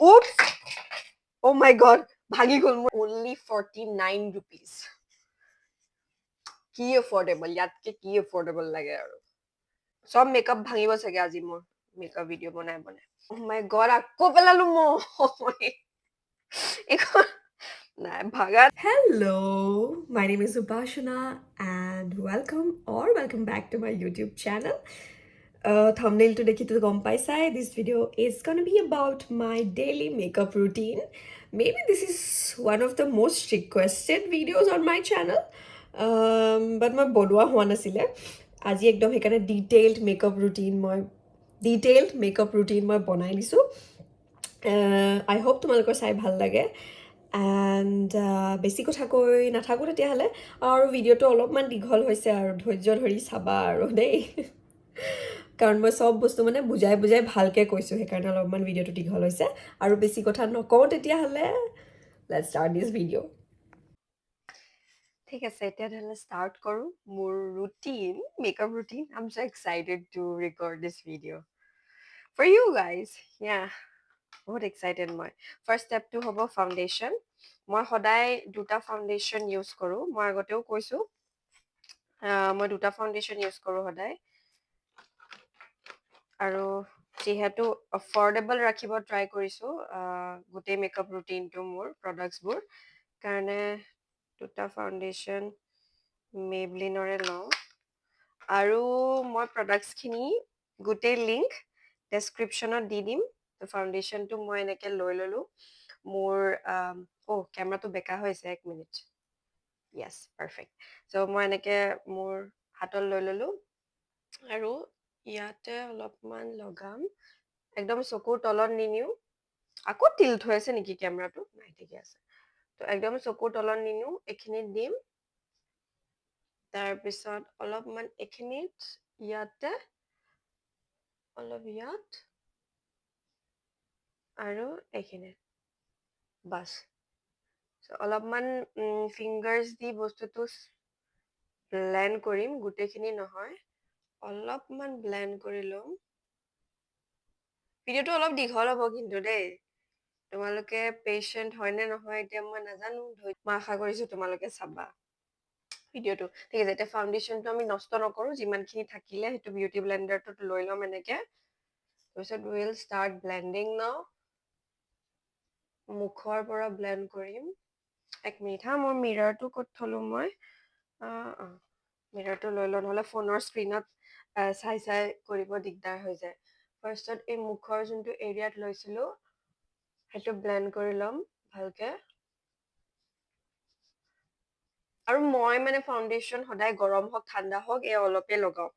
Oops! Oh my god, ভাগি গ'ল মোৰ only 49 rupees. কি affordable, ইয়াতকে কি affordable লাগে আৰু সব মেকআপ ভাঙিব চাগে আজি মোৰ মেকআপ ভিডিঅ' বনাই বনাই oh my god আকৌ পেলালো মই এইখন নাই ভাগা Hello, my name is Upashana and welcome back to my YouTube channel. Thumbnail to dekhi to gom paisai. This video is gonna be about my daily makeup routine. Maybe this is one of the most requested videos on my channel. But my bodwa hua nasile. Aji ekdom hekane detailed makeup routine মই বনাই দিছো I hope তোমালোকৰ চাই ভাল লাগে and বেছি কথা কৈ নাথাকো তেতিয়াহ'লে আৰু ভিডিঅ'টো অলপমান দীঘল হৈছে আৰু ধৈৰ্য ধৰি চাবা আৰু দেই কাৰণ মই সব বস্তু মানে বুজাই বুজাই ভালকে কৈছো সেইকাৰণে অলপমান ভিডিঅ'টো দীঘল হৈছে আৰু বেছি কথা নকওঁ তেতিয়াহ'লে let's start this video ঠিক আছে এতিয়া ধৰণে ষ্টাৰ্ট কৰো মোৰ routine makeup routine I'm so excited to record this video for you guys yeah বহুত এক্সাইটেড মই ফাৰ্ষ্ট ষ্টেপটো হ'ব ফাউণ্ডেশ্যন মই সদায় দুটা ফাউণ্ডেশ্যন ইউজ কৰোঁ মই আগতেও কৈছোঁ মই দুটা ফাউণ্ডেশ্যন ইউজ কৰোঁ সদায় আৰু যিহেতু এফৰ্ডেবল ৰাখিব ট্ৰাই কৰিছোঁ গোটেই মেকআপ ৰুটিনটো মোৰ প্ৰডাক্টছবোৰ কাৰণে দুটা ফাউণ্ডেশ্যন মেবলিনৰে লওঁ আৰু মই প্ৰডাক্টছখিনি গোটেই লিংক ডেছক্ৰিপশ্যনত দি দিম ফাউণ্ডেশ্যনটো মই এনেকৈ লৈ ল'লোঁ মোৰ কেমেৰাটো বেকা হৈছে এক মিনিট য়েছ পাৰফেক্ট চ' মই এনেকৈ মোৰ হাতত লৈ ল'লোঁ আৰু ইয়াতে অলপমান লগাম একদম চকুৰ তলত নিনিওঁ আকৌ টিল্ট হৈ আছে নেকি কেমেৰাটো নাই ঠিকে আছে তো একদম চকুৰ তলত নিনিওঁ এইখিনিত দিম তাৰপিছত অলপমান এইখিনিত ইয়াতে অলপ ইয়াত আৰু এইখিনিত বাছ অলপমান ফিংগাৰ্ছ দি বস্তুটো ব্লেণ্ড কৰিম গোটেইখিনি নহয় অলপমান ব্লেণ্ড কৰি ল'ম ভিডিঅ'টো অলপ দীঘল হ'ব কিন্তু দেই তোমালোকে পেচেণ্ট হয়নে নহয় এতিয়া মই নাজানো মই আশা কৰিছোঁ তোমালোকে চাবা ভিডিঅ'টো ঠিক আছে এতিয়া ফাউণ্ডেশ্যনটো আমি নষ্ট নকৰোঁ যিমানখিনি থাকিলে সেইটো বিউটি ব্লেণ্ডাৰটোত লৈ ল'ম এনেকৈ তাৰপিছত উইল ষ্টাৰ্ট ব্লেণ্ডিং নাও মুখৰ পৰা ব্লেণ্ড কৰিম এক মিনিট হা মোৰ মিৰৰটো ক'ত থলোঁ মই মিৰৰটো লৈ লওঁ নহ'লে ফোনৰ স্ক্ৰীণত চাই চাই কৰিব দিগদাৰ হৈ যায় ফাৰ্ষ্টত এই মুখৰ যোনটো এৰিয়াত লৈছিলোঁ সেইটো ব্লেণ্ড কৰি ল'ম ভালকে আৰু মই মানে ফাউণ্ডেশ্যন সদায় গৰম হওক ঠাণ্ডা হওক এই অলপে লগাওঁ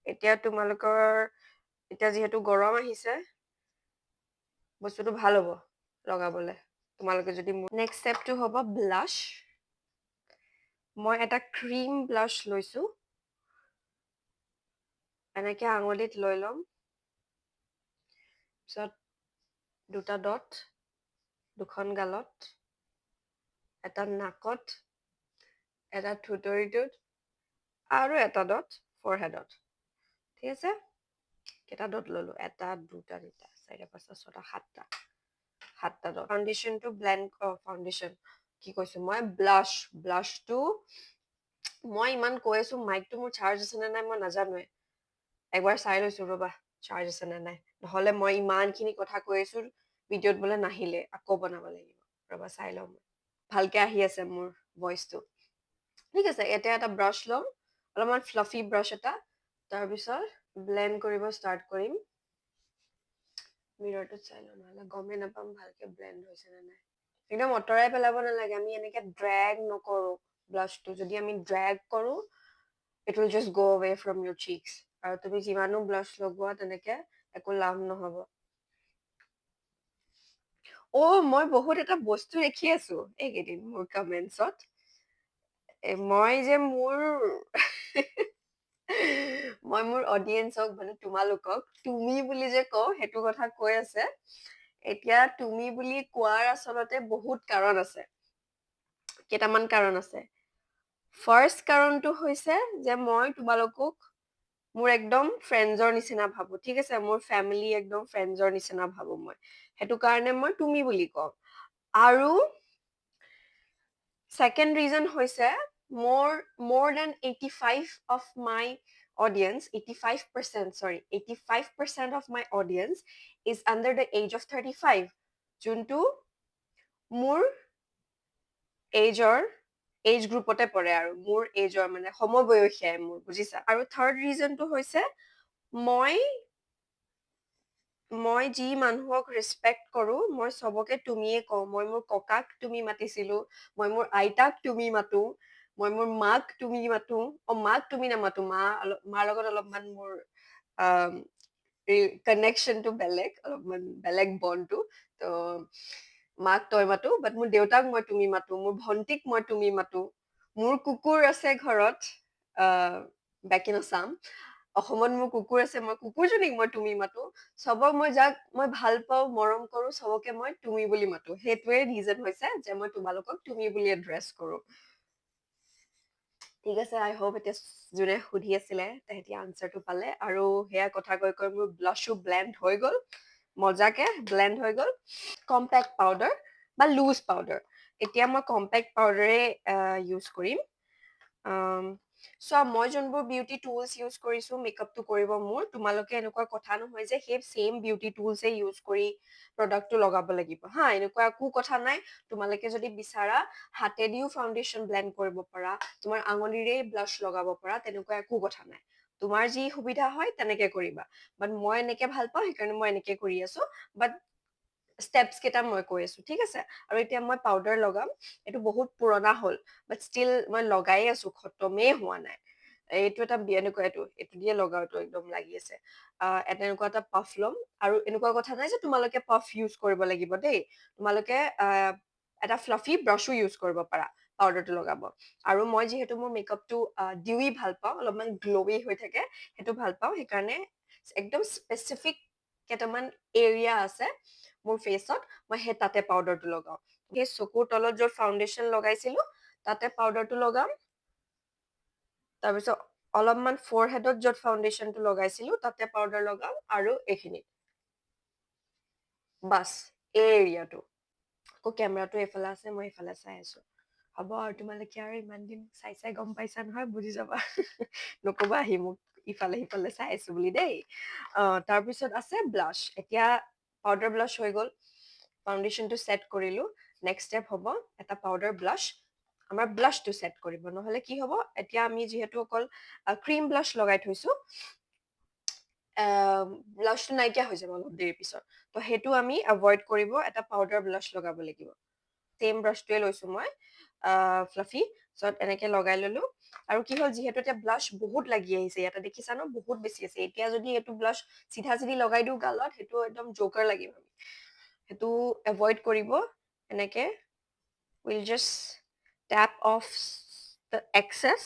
এতিয়া তোমালোকৰ এতিয়া যিহেতু গৰম আহিছে বস্তুটো ভাল হ'ব লগাবলে তোমালোকে যদি নেক্সট ষ্টেপটো হ'ব ব্লাছ মই এটা ক্ৰীম ব্লাছ লৈছোঁ এনেকৈ আঙুলিত লৈ ল'ম পিছত দুটা ডট দুখন গালত এটা নাকত এটা থুতৰিটোত আৰু এটা ডট ফৰহেডত ঠিক আছে কেইটা ডট ল'লোঁ এটা দুটা তিনিটা চাৰিটা পাঁচটা ছটা সাতটা ডট ফাউণ্ডেশ্যনটো ব্লেণ্ড ফাউণ্ডেশ্যন কি কৈছোঁ মই ব্লাছটো মই ইমান কৈ আছোঁ মাইকটো মোৰ চাৰ্জ আছে নে নাই মই নাজানোৱে একবাৰ চাই লৈছোঁ ৰ'বা চাৰ্জ আছে নে নাই নহ'লে মই ইমানখিনি কথা কৈ আছোঁ ভিডিঅ'ত বোলে নাহিলে আকৌ বনাব লাগিব ৰ'বা চাই লওঁ মই ভালকৈ আহি আছে মোৰ ভইচটো ঠিক আছে এতিয়া এটা ব্ৰাছ ল'ম অলপমান ফ্লাফি ব্ৰাছ এটা তাৰপিছত ব্লেণ্ড কৰিব ষ্টাৰ্ট কৰিম মিৰৰটোত চাই লওঁ নহ'লে গমেই নাপাম ভালকৈ ব্লেণ্ড হৈছে নে নাই একদম অঁতৰাই পেলাব নালাগে আমি এনেকৈ ড্ৰেগ নকৰোঁ ব্লাছটো যদি আমি ড্ৰেগ কৰোঁ ইট উইল জাষ্ট গ' away from your cheeks আৰু তুমি যিমানো ব্লাছ লগোৱা তেনেকৈ একো লাভ নহ'ব মই বহুত এটা বস্তু দেখি আছোঁ এইকেইদিন মোৰ কমেণ্টছত মই যে মোৰ অডিয়েঞ্চক মানে তোমালোকক তুমি বুলি যে কওঁ সেইটো কথা কৈ আছে এতিয়া তুমি বুলি কোৱাৰ আচলতে বহুত কাৰণ আছে কেইটামান কাৰণ আছে ফাৰ্ষ্ট কাৰণটো হৈছে যে মই তোমালোকক মোৰ একদম ফ্ৰেণ্ডছৰ নিচিনা ভাবো ঠিক আছে মোৰ ফেমিলি একদম ফ্ৰেণ্ডছৰ নিচিনা ভাবো মই সেইটো কাৰণে মই তুমি বুলি কওঁ আৰু ছেকেণ্ড ৰিজন হৈছে more than 85 of my audience 85% sorry 85% of my audience is under the age of 35 যোনটো মোৰ এজ গ্ৰুপতে পৰে আৰু মোৰ এজৰ মানে সমবয়সীয়াই মোৰ বুজিছা আৰু থাৰ্ড ৰিজনটো হৈছে মই মই যি মানুহক ৰেচপেক্ট কৰো মই চবকে তুমিয়ে কওঁ মই মোৰ ককাক তুমি মাতিছিলো মই মোৰ আইতাক তুমি মাতো মই মোৰ মাক তুমি মাতো মাক তুমি নামাতো মাৰ লগত অলপমান মোৰ কানেকশ্যনটো বেলেগ অলপমান বেলেগ বনটো তো মাক তই মাতো বাট মোৰ দেউতাক মই তুমি মাতো মোৰ ভন্টিক মই তুমি মাতো মোৰ কুকুৰ আছে ঘৰত বেক ইন আছাম অসমত মোৰ কুকুৰ আছে মই কুকুৰজনীক মই তুমি মাতো চবক মই যাক মই ভাল পাওঁ মৰম কৰো চবকে মই তুমি বুলি মাতো সেইটোৱে ৰিজন হৈছে যে মই তোমালোকক তুমি বুলি এড্ৰেছ কৰো ঠিক আছে আই হোপ এতিয়া যোনে সুধি আছিলে তেহেঁতি আনচাৰটো পালে আৰু সেয়া কথা কৈ কৈ মোৰ ব্লাছো ব্লেণ্ড হৈ গ'ল মজাকে ব্লেণ্ড হৈ গ'ল কম্পেক্ট পাউডাৰ বা লুজ পাউডাৰ এতিয়া মই কম্পেক্ট পাউডাৰে ইউজ কৰিম চোৱা মই যোনবোৰ বিউটি টুলছ ইউজ কৰিছো মেকআপটো কৰিব মোৰ তোমালোকে এনেকুৱা কথা নহয় যে সেই ছেম বিউটি টুলছে ইউজ কৰি প্ৰডাক্টটো লগাব লাগিব হা এনেকুৱা একো কথা নাই তোমালোকে যদি বিচাৰা হাতেদিও ফাউণ্ডেশ্যন ব্লেণ্ড কৰিব পাৰা তোমাৰ আঙুলিৰে ব্লাছ লগাব পাৰা তেনেকুৱা একো কথা নাই তোমাৰ যি সুবিধা হয় তেনেকে কৰিবা বাট মই এনেকে ভাল পাওঁ সেইকাৰণে মই এনেকে কৰি আছো বাট ষ্টেপছ কেইটা মই কৈ আছো ঠিক আছে আৰু এতিয়া মই পাউডাৰ লগাম এইটো বহুত পুৰণা হ'ল বাট ষ্টিল মই লগাই আছো খতমেই হোৱা নাই এইটো এটা এনেকুৱা এইটো দিয়ে লগাওটো একদম লাগি আছে এনেকুৱা এটা পাফ ল'ম আৰু এনেকুৱা কথা নাই যে তোমালোকে পাফ ইউজ কৰিব লাগিব দেই তোমালোকে এটা ফ্লাফি ব্ৰাছো ইউজ কৰিব পাৰা পাউডাৰটো লগাব আৰু মই যিহেতু মোৰ মেকআপটো ডিউই ভাল পাওঁ অলপমান গ্ল'ৱি হৈ থাকে সেইটো ভাল পাওঁ সেইকাৰণে একদম স্পেচিফিক কেইটামান এৰিয়া আছে মোৰ ফেচত মই সেই তাতে পাউডাৰটো লগাওঁ সেই চকুৰ তলত য'ত ফাউণ্ডেশ্যন লগাইছিলো তাতে পাউডাৰটো লগাম তাৰপিছত অলপমান ফৰহেডত য'ত ফাউণ্ডেশ্যনটো লগাইছিলো তাতে পাউডাৰ লগাম আৰু এইখিনিত বাছ এই এৰিয়াটো আকৌ কেমেৰাটো এইফালে আছে মই এইফালে চাই আছো হ'ব আৰু তোমালোকে আৰু ইমান দিন চাই চাই গম পাইছা নহয় বুজি যাবা নকবা আহি মোক ইফালে সিফালে চাই আছো বুলি দেই তাৰপিছত আছে ব্লাছ এতিয়া পাউডাৰ ব্লাছ হৈ গ'ল ফাউণ্ডেশ্যনটো ছেট কৰিলো নেক্সট ষ্টেপ হ'ব এটা পাউডাৰ ব্লাছ আমাৰ ব্লাছটো ছেট কৰিব নহ'লে কি হ'ব এতিয়া আমি যিহেতু অকল ক্ৰীম ব্লাছ লগাই থৈছো ব্লাছটো নাইকিয়া হৈ যাব অলপ দেৰি পিছত তো সেইটো আমি এভইড কৰিব এটা পাউডাৰ ব্লাছ লগাব লাগিব ছেম ব্ৰাছটোৱে লৈছো মই ফ্লাফি য'ত এনেকে লগাই ললো আৰু কি হ'ল যিহেতু এতিয়া ব্লাছ বহুত লাগি আহিছে ইয়াতে দেখিছা ন বহুত বেছি আছে এতিয়া যদি এইটো ব্লাছ চিধা চিধি লগাই দিওঁ গালত সেইটো একদম জোকাৰ লাগিব সেইটো এভইড কৰিব এনেকে will just tap off the excess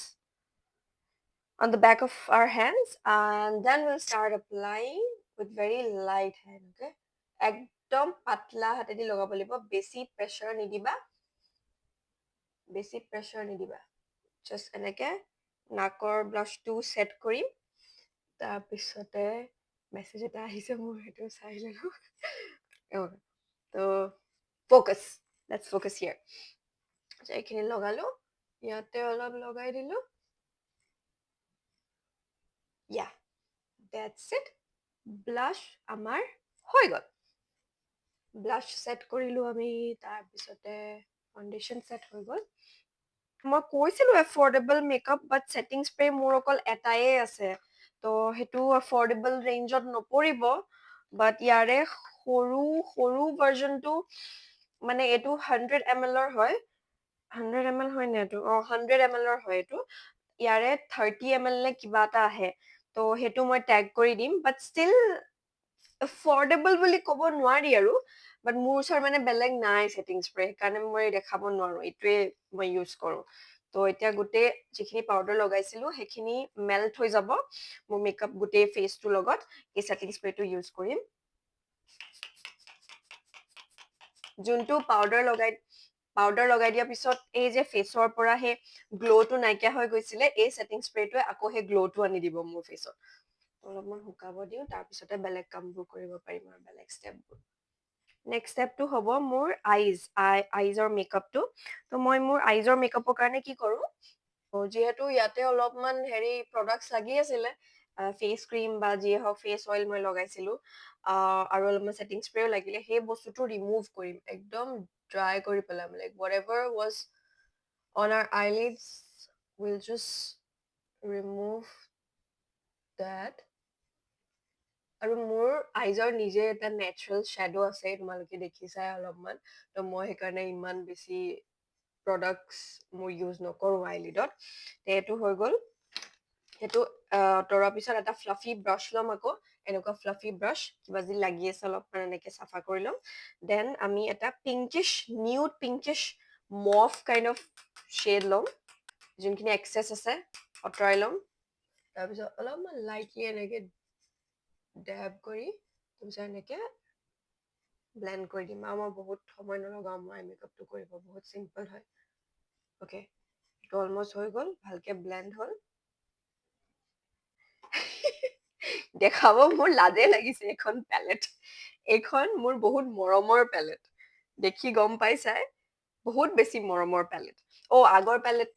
on the back of our hands and then we'll start applying with very light hand okay একদম পাতলা হাতেদি লগাব লাগিব বেছি প্ৰেছাৰ নিদিবা জাষ্ট এনেকে নাকৰ ব্লাছটো ছেট কৰিম তাৰপিছতে মেছেজ এটা আহিছে মোৰ সেইটো চাই ললো তো ফ'কাছ লেটছ ফ'কাছ হিয়াৰ এইখিনি লগালো ইয়াতে অলপ লগাই দিলো ইয়া দ্যাটছ ইট ব্লাছ আমাৰ হৈ গ'ল ব্লাছ ছেট কৰিলো আমি তাৰপিছতে ফাউণ্ডেশ্যন ছেট হৈ গ'ল মই কৈছিলো এফৰ্ডেবল মেকআপ বাট ছেটিং স্প্ৰে মোৰ অকল এটাই আছে তো সেইটো এফৰ্ডেবল ৰেঞ্জত নপৰিব বাট ইয়াৰে সৰু সৰু ভাৰ্জনটো মানে এইটো 100 ml হয় 100 ml হয় নে এইটো 100 ml হয় এইটো ইয়াৰে 30 ml নে কিবা এটা আহে তো সেইটো মই টেগ কৰি দিম বাট ষ্টিল এফৰ্ডেবল বুলি ক'ব নোৱাৰি আৰু বাট মোৰ ওচৰত মানে বেলেগ নাই ছেটিং স্প্ৰে সেইকাৰণে মই দেখাব নোৱাৰো এইটোৱে মই ইউজ কৰো তো এতিয়া গোটেই যিখিনি পাউডাৰ লগাইছিলো সেইখিনি মেল্ট হৈ যাব মোৰ মেকআপ গোটেই ফেচটোৰ লগত এই ছেটিং স্প্ৰেটো ইউজ কৰিম যোনটো পাউডাৰ লগাই দিয়াৰ পিছত এই যে ফেচৰ পৰা সেই গ্ল'টো নাইকিয়া হৈ গৈছিলে এই ছেটিং স্প্ৰেটোৱে আকৌ সেই গ্ল'টো আনি দিব মোৰ ফেচত অলপমান শুকাব দিওঁ, তাৰপিছতে বেলেগ কামবোৰ কৰিব পাৰিম আৰু বেলেগ ষ্টেপবোৰ। নেক্সট ষ্টেপটো হ'ব মোৰ আইজৰ মেকআপটো। তো মই মোৰ আইজৰ মেকআপৰ কাৰণে কি কৰোঁ, যিহেতু ইয়াতে অলপমান হেৰি প্ৰডাক্টছ লাগি আছিলে, ফেচ ক্ৰীম বা যিয়ে হওক ফেচ অইল মই লগাইছিলোঁ, আৰু অলপমান ছেটিং স্প্ৰেও লাগিলে, সেই বস্তুটো ৰিমুভ কৰিম, একদম ড্ৰাই কৰি পেলাম, like whatever was on our eyelids will just remove that. আৰু মোৰ আইজৰ নিজে এটা নেচাৰেল শ্বেডো আছে, তোমালোকে দেখিছাই অলপমান, তো মই সেইকাৰণে ইমান বেছি প্ৰডাক্টছ মই ইউজ নকৰোঁ আইলিডত। এইটো হৈ গ'ল। সেইটো আঁতৰোৱাৰ পিছত এটা ফ্লাফি ব্ৰাছ ল'ম, আকৌ এনেকুৱা ফ্লাফি ব্ৰাছ, কিবা যি লাগি আছে অলপমান এনেকৈ চাফা কৰি ল'ম। দেন আমি এটা pinkish, nude pinkish mauve kind of shade ল'ম, যোনখিনি এক্সেছ আছে আঁতৰাই ল'ম। তাৰপিছত অলপমান লাইটলি এনেকৈ ডেব কৰি তাৰপিছত এনেকৈ ব্লেণ্ড কৰি দিম। আৰু মই বহুত সময় নলগাওঁ মই মেকআপটো কৰিব, বহুত চিম্পল হয়। অ'কে, এইটো অলমষ্ট হৈ গ'ল, ভালকৈ ব্লেণ্ড হ'ল। দেখাব মোৰ লাজে লাগিছে এইখন পেলেট। এইখন মোৰ বহুত মৰমৰ পেলেট, দেখি গম পাইছাই, বহুত বেছি মৰমৰ পেলেট। আগৰ পেলেট,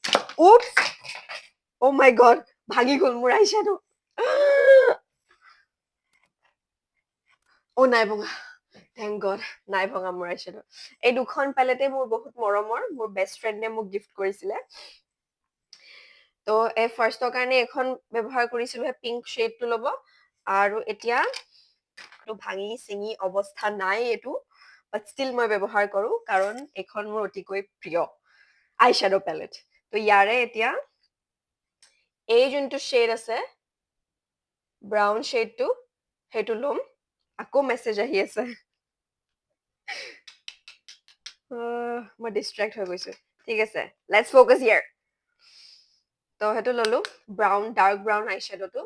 অ' মাই গড, ভাঙি গ'ল মোৰ আইশ্বেডো। নাই ভঙা, থেংক গড, নাই ভঙা মোৰ আইশ্বেডো। এই দুখন পেলেটে মোৰ বহুত মৰমৰ, মোৰ বেষ্ট ফ্ৰেণ্ডে মোক গিফ্ট কৰিছিলে। তো এই ফাৰ্ষ্টৰ কাৰণে এখন ব্যৱহাৰ কৰিছিলোঁ, সেই পিংক শ্বেডটো ল'ব। আৰু এতিয়া ভাঙি চিঙি অৱস্থা নাই এইটো, বাট ষ্টিল মই ব্যৱহাৰ কৰোঁ, কাৰণ এইখন মোৰ অতিকৈ প্ৰিয় আইশ্বেডো পেলেট। তো ইয়াৰে এতিয়া এই যোনটো শ্বেড আছে, ব্ৰাউন শ্বেডটো, সেইটো ল'ম। আকৌ মেছেজ আহি আছে, মই ডিষ্ট্ৰেক্ট হৈ গৈছোঁ। ঠিক আছে, লেটছ ফ'কাছ হিয়াৰ। তো সেইটো ল'লোঁ, ডাৰ্ক ব্ৰাউন আইশ্বেডোটো।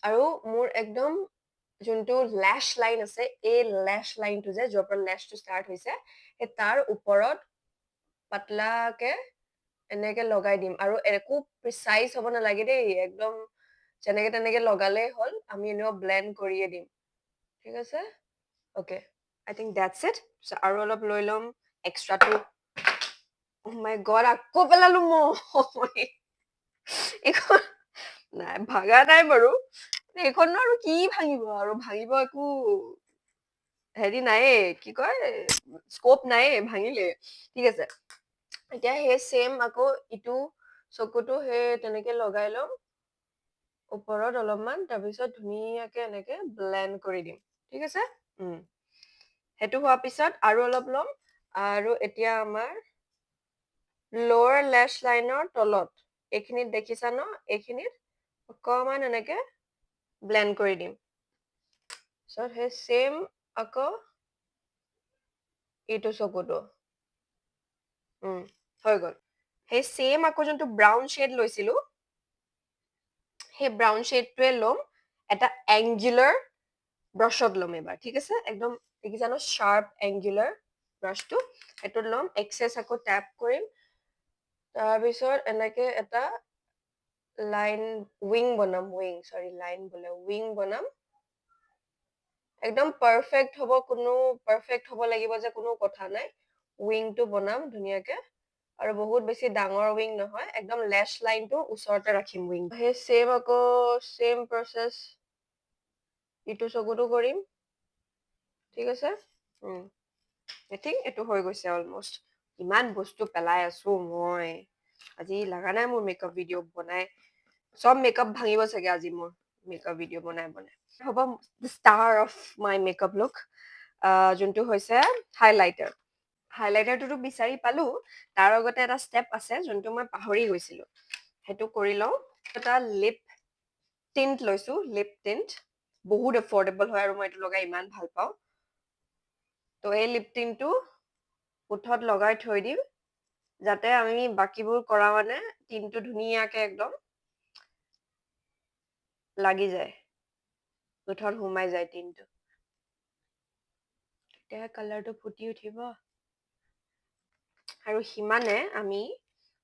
আৰু মোৰ একদম যোনটো লেছ লাইন আছে, এই লেছ লাইনটো যে য'ৰ পৰা লেছটো ষ্টাৰ্ট হৈছে, সেই তাৰ ওপৰত পাতলাকে এনেকে লগাই দিম। আৰু একো প্ৰিচাইজ হ'ব নালাগে দেই, একদম যেনেকে তেনেকে লগালেই হ'ল, আমি এনেও ব্লেণ্ড কৰিয়ে দিম। ঠিক আছে, okay, I think that's it. আৰু অলপ লৈ ল'ম এক্সট্ৰাটো। অ' মাই গড, আকৌ পেলালো মই। এইখন নাই ভাগা নাই বাৰু, এইখননো আৰু কি ভাঙিব, আৰু ভাঙিব একো হেৰি নাইয়ে, কি কয়, স্কোপ নাইয়ে, ভাঙিলে। ঠিক আছে, এতিয়া সেই চেম আকৌ ইটো চকুটো সেই তেনেকে লগাই ল'ম ওপৰত অলপমান, তাৰপিছত ধুনীয়াকে এনেকে ব্লেণ্ড কৰি দিম। ঠিক আছে, সেইটো হোৱাৰ পিছত আৰু অলপ ল'ম। আৰু এতিয়া আমাৰ লৱাৰ লেছ লাইনৰ তলত, এইখিনিত দেখিছা ন, এইখিনিত অকমান এনেকে ব্লেণ্ড কৰি দিম। তাৰপিছত সেই চেম আকৌ এইটো চকুটো, হৈ গ'ল। সেই চেম আকৌ যোনটো ব্ৰাউন শ্বেড লৈছিলোঁ, সেই ব্ৰাউন শ্বেডটোৱে ল'ম, এটা এংগুলাৰ ব্ৰাছত ল'ম এবাৰ। ঠিক আছে, একদম দেখিছা ন, শ্বাৰ্প এংগুলাৰ ব্ৰাছটো, এইটোত ল'ম, এক্সেছ আকৌ টেপ কৰিম। তাৰপিছত এনেকে এটা লাইন উইং বনাম, উইং বনাম। একদম পাৰফেক্ট হ'ব, পাৰফেক্ট হ'ব লাগিব যে কোনো কথা নাই। উইংটো বনাম ধুনীয়াকে, আৰু বহুত বেছি ডাঙৰ উইং নহয়, একদম লেছ লাইনটো ওচৰতে ৰাখিম উইং। সেই চেম আকৌ চেম প্ৰচেছ ইটো চকুটো কৰিম। ঠিক আছে, আই থিংক এইটো হৈ গৈছে অলমষ্ট। ইমান বস্তু পেলাই আছো মই, আজি লগা নাই মোৰ মেকআপ ভিডিঅ' বনাই, চব মেকআপ ভাঙিব চাগে আজি মোৰ মেকআপ ভিডিঅ' বনাই। হ'ব star of my makeup look, যোনটো হৈছে হাইলাইটাৰ। হাইলাইটাৰটোতো বিচাৰি পালো, তাৰ আগতে এটা ষ্টেপ আছে যোনটো মই পাহৰি গৈছিলো, সেইটো কৰি লওঁ। এটা লিপ টিণ্ট লৈছো, লিপ টিণ্ট, বহুত এফৰ্ডেবল হয় আৰু মই এইটো লগাই ইমান ভাল পাওঁ। তো এই লিপ টিণ্টটো ওঠত লগাই থৈ দিম, যাতে আমি বাকীবোৰ কৰা মানে টিণ্টটো ধুনীয়াকে একদম লাগি যায়, ওঠত সোমাই যায় টিণ্টটো, তেতিয়াহে কালাৰটো ফুটি উঠিব। আৰু সিমানে আমি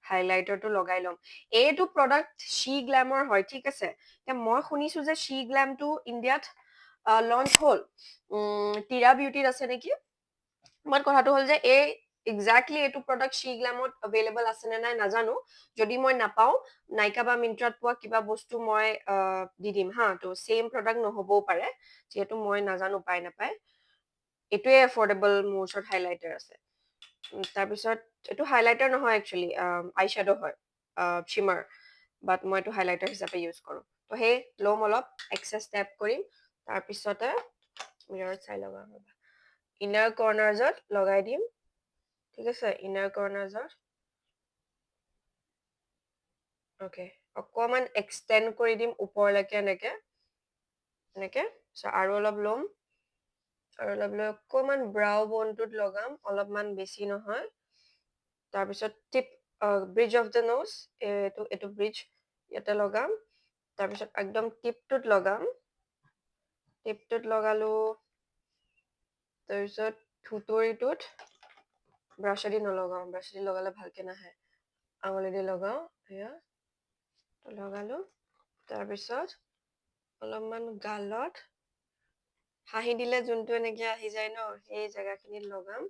হাইলাইটাৰটো লগাই ল'ম এইটো প্ৰডাক্ট শি গ্ল্যামৰ হয় ঠিক আছে এতিয়া মই শুনিছো যে শি গ্ল্যামটো ইণ্ডিয়াত লঞ্চ হ'ল টিৰা বিউটিত আছে নেকি বাট কথাটো হ'ল যে এই এক্সাক্টলি এইটো প্ৰডাক্ট শি গ্ল্যামত এভেইলেবল আছে নে নাই নাজানো যদি মই নাপাওঁ নাইকা বা মিন্ত্ৰাত পোৱা কিবা বস্তু মই দি দিম হা তো চেম প্ৰডাক্ট নহ'বও পাৰে যিহেতু মই নাজানো পাই নাপায় এইটোৱে এফৰ্ডেবল মোৰ ওচৰত হাইলাইটাৰ আছে তাৰপিছত এইটো হাইলাইটাৰ নহয় একচুৱেলি আইশ্বেডো হয় শ্বিমাৰ বাট মই এইটো হাইলাইটাৰ হিচাপে ইউজ কৰোঁ তো সেই ল'ম অলপ এক্সেছ টেপ কৰিম তাৰপিছতে মিৰৰত চাই লগাম ৰ'বা ইনাৰ কৰ্নাৰ্ছত লগাই দিম ঠিক আছে ইনাৰ কৰ্নাৰ্ছত অ'কে অকণমান এক্সটেণ্ড কৰি দিম ওপৰলৈকে এনেকে এনেকে আৰু অলপ ল'ম আৰু অলপ লৈ অকণমান ব্ৰাউ বনটোত লগাম অলপমান বেছি নহয় তাৰপিছত টিপ ব্ৰিজ অফ দ্য নোজ এইটো ব্ৰিজ ইয়াতে লগাম তাৰপিছত একদম টিপটোত লগালো তাৰপিছত থুতৰিটোত ব্ৰাছেদি নলগাওঁ ব্ৰাছেদি লগালে ভালকে নাহে আঙুলিদি লগাওঁ এয়া লগালো তাৰপিছত অলপমান গালত হাঁহি দিলে যোনটো এনেকে আহি যায় ন সেই জেগাখিনিত লগাম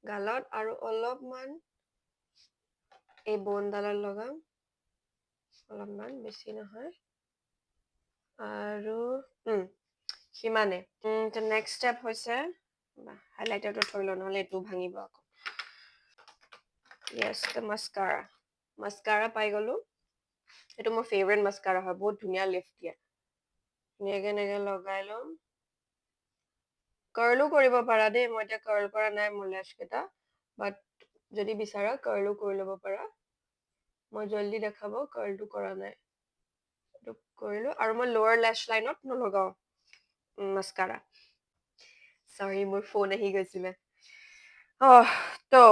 গালত আৰু অলপমান এই বনডালত লগাম অলপমান বেছি নহয় আৰু সিমানে নেক্সট ষ্টেপ হৈছে হাইলাইটাৰটো থৈ লওঁ নহ'লে এইটো ভাঙিব আকৌ য়েছ মাস্কাৰা পাই গ'লো এইটো মোৰ ফেভৰেট মাস্কাৰা হয় বহুত ধুনীয়া লিফ্ট দিয়ে ধুনীয়াকে এনেকে লগাই ল'ম কাৰ্লো কৰিব পাৰা দেই মই এতিয়া কাৰ্ল কৰা নাই মোৰ লেছ কেইটা বাট যদি বিচাৰা কাৰ্লো কৰি ল'ব পাৰা মই জল্দি দেখাব কাৰ্লটো কৰা নাই এইটো কৰিলো আৰু মই লোৱাৰ লেছ লাইনত নলগাওঁ মাস্কাৰা চৰি মোৰ ফোন আহি গৈছিলে তো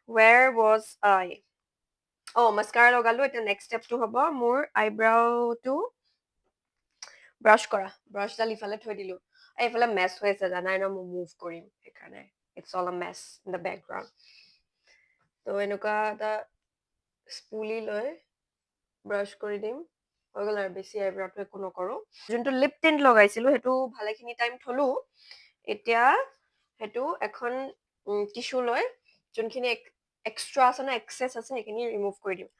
where was I মাস্কাৰা লগালো এতিয়া নেক্সট ষ্টেপটো হ'ব মোৰ আইব্ৰাউটো ব্ৰাছ কৰা ব্ৰাছডাল ইফালে থৈ দিলো এইফালে মেছ হৈ আছে জানাই ন মই মুভ কৰিম সেইকাৰণে it's all a match in the background তো এনেকুৱা এটা স্পুলি লৈ ব্ৰাছ কৰি দিম হৈ গ'ল আৰু বেছি আইব্ৰাউটো একো নকৰোঁ যোনটো লিপ টিণ্ট লগাইছিলো সেইটো ভালেখিনি টাইম থলো এতিয়া সেইটো এখন টিচু লৈ যোনখিনি এক্সট্ৰা আছে ন এক্সেছ আছে সেইখিনি ৰিমুভ কৰি দিম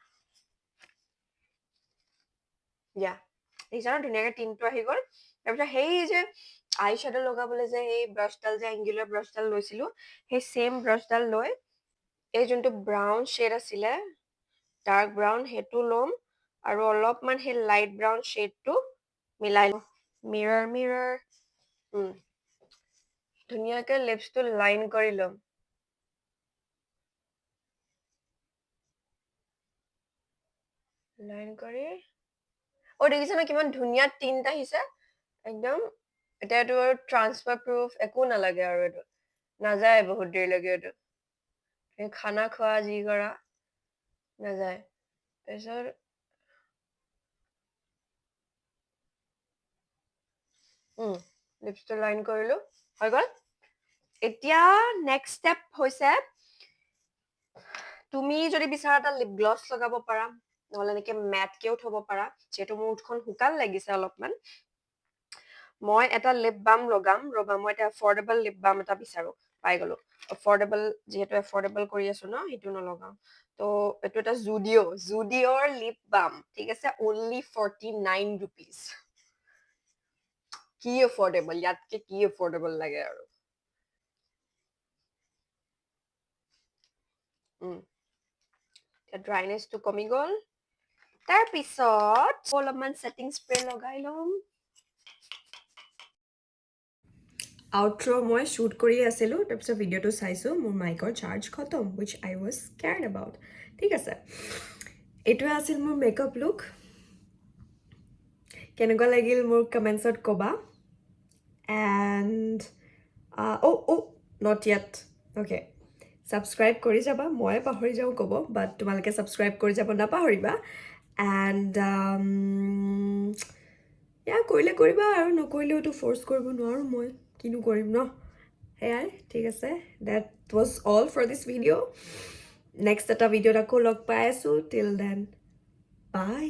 দিয়া দেখিছা ন ধুনীয়াকে টিনটো আহি গ'ল তাৰপিছত সেই যে আই শ্বেডো লগাবলৈ যে সেই ব্ৰাছডাল যে এংগুলাৰ ব্ৰাছডাল লৈছিলো সেই চেম ব্ৰাছডাল লৈ এই যোনটো ব্ৰাউন শ্বেড আছিলে ডাৰ্ক ব্ৰাউন সেইটো ল'ম আৰু অলপমান সেই লাইট ব্ৰাউন শ্বেডটো মিলাই ল'ম মিৰৰ ধুনীয়াকে লিপছটো লাইন কৰি ল'ম লাইন কৰি দেখিছা ন কিমান ধুনীয়া টিণ্ট আহিছে একদম এতিয়া এইটো আৰু ট্ৰান্সফাৰ প্ৰুফ একো নালাগে আৰু এইটো নাযায় বহুত দেৰিলৈকে এইটো খানা খোৱা যি কৰা নাযায় তাৰপিছত লিপছটো লাইন কৰিলো হৈ গ'ল এতিয়া নেক্সট ষ্টেপ হৈছে তুমি যদি বিচাৰা এটা লিপ গ্লছ লগাব পাৰা নহ'লে এনেকে মেটকেও থ'ব পাৰা যিহেতু মোৰ ওঠখন শুকান লাগিছে অলপমান মই এটা লিপ বাম লগাম ৰ'বা মই এটা এফৰ্ডেবল লিপ বাম এটা বিচাৰো পাই গ'লো এফৰ্ডেবল যিহেতু এফৰ্ডেবল কৰি আছো ন সেইটো নলগাওঁ তো এইটো এটা জুডিঅ'ৰ লিপ বাম ঠিক আছে অনলি 49 rupees কি এফৰ্ডেবল ইয়াতকে কি এফৰ্ডেবল লাগে আৰু ড্ৰাইনেছটো কমি গ'ল তাৰপিছত অলপমান ছেটিং স্প্ৰে লগাই ল'ম আউট্ৰ' মই শ্বুট কৰি আছিলোঁ তাৰপিছত ভিডিঅ'টো চাইছোঁ মোৰ মাইকৰ চাৰ্জ খতম উইচ আই ৱাজ কেয়াৰ্ড এবাউট ঠিক আছে এইটোৱে আছিল মোৰ মেকআপ লুক কেনেকুৱা লাগিল মোৰ কমেণ্টছত ক'বা and not yet okay subscribe কৰি যাবা মই পাহৰি যাওঁ ক'ব বাট তোমালোকে ছাবস্ক্ৰাইব কৰি যাব নাপাহৰিবা এণ্ড কৰিলে কৰিবা আৰু নকৰিলেওতো ফ'ৰ্চ কৰিব নোৱাৰোঁ মই কিনো কৰিম ন সেয়াই ঠিক আছে that was all for this video' next এটা ভিডিঅ'ত আকৌ লগ পাই আছোঁ টিল দেন বাই